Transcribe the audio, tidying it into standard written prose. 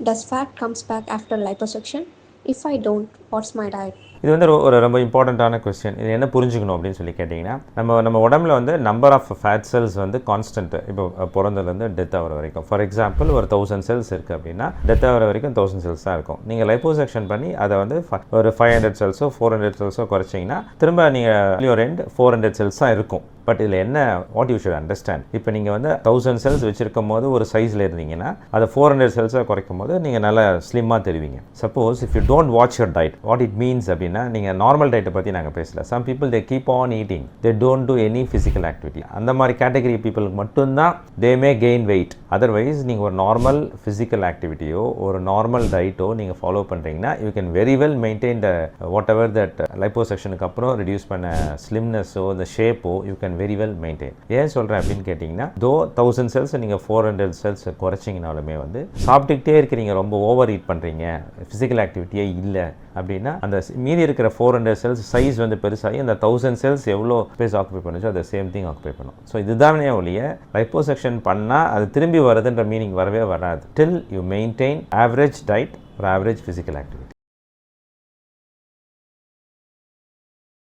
Does fat comes back after liposuction? If I don't, what's my diet? இது வந்து ஒரு ரொம்ப இம்பார்ட்டண்ட்டான கொஸ்டின். இது என்ன புரிஞ்சுக்கணும் அப்படின்னு சொல்லி கேட்டிங்கன்னா, நம்ம உடம்புல வந்து நம்பர் ஆஃப் ஃபேட் செல்ஸ் வந்து கான்ஸ்டன்ட். இப்போ பிறந்ததுலேருந்து டெத் ஆகிற வரைக்கும். ஃபார் எக்ஸாம்பிள் ஒரு 1000 செல்ஸ் இருக்குது அப்படின்னா டெத் ஆகிற வரைக்கும் 1000 செல்ஸ் தான் இருக்கும். நீங்கள் லைப்போசெக்ஷன் பண்ணி அதை வந்து ஒரு 500 செல்ஸோ 400 செல்ஸோ குறைச்சிங்கன்னா திரும்ப நீங்கள் ஒரு 400 செல்ஸ் தான் இருக்கும். பட் இதில் என்ன வாட் யூ ஷுட் அண்டர்ஸ்டாண்ட், இப்போ நீங்கள் வந்து 1000 செல்ஸ் வச்சுருக்கும் போது ஒரு சைஸில் இருந்தீங்கன்னா அதை 400 செல்ஸாக குறைக்கும் போது நீங்கள் நல்லா ஸ்லிம்மாக தெரிவிங்க. Suppose if you don't watch your diet, what it means அப்படின்னா, நீங்கள் நார்மல் டயட்டை பற்றி நாங்கள் பேசல. Some people they keep on eating, they don't do any physical activity. அந்த மாதிரி கேட்டகரி பீப்புளுக்கு மட்டும்தான் they may gain weight. Otherwise நீங்கள் ஒரு நார்மல் ஃபிசிக்கல் ஆக்டிவிட்டியோ ஒரு நார்மல் டயட்டோ நீங்கள் ஃபாலோ பண்ணுறீங்கன்னா you can very well maintain the whatever that லைப்போசெக்ஷனுக்கு அப்புறம் ரிடியூஸ் பண்ண ஸ்லிம்னஸோ இந்த ஷேப்போ you can very well maintain. ஏன் சொல்கிறேன் அப்படின்னு கேட்டிங்கன்னா, 1000 செல்ஸ் நீங்கள் 400 செல்ஸ் குறைச்சிங்கனாலுமே வந்து சாப்பிட்டுக்கிட்டே இருக்கிறீங்க, ரொம்ப ஓவர் ஈட் பண்ணுறீங்க, ஃபிசிக்கல் ஆக்டிவிட்டியே இல்லை அப்படின்னா அந்த மீதி இருக்கிற 400 செல்ஸ் சைஸ் வந்து பெருசாகி அந்த 1000 செல்ஸ் எவ்வளோ ஸ்பேஸ் ஆக்குபை பண்ணுச்சோ அதை சேம் திங் ஆக்குபை பண்ணும். ஸோ இதுதானே ஒழிய லைப்போசெக்ஷன் பண்ணால் அது திரும்பி வருதுன்ற மீனிங் வரவே வராது. டில் யூ மெயின்டைன் ஆவரேஜ் டயட் ஒரு ஆவரேஜ் ஃபிசிக்கல் ஆக்டிவிட்டி.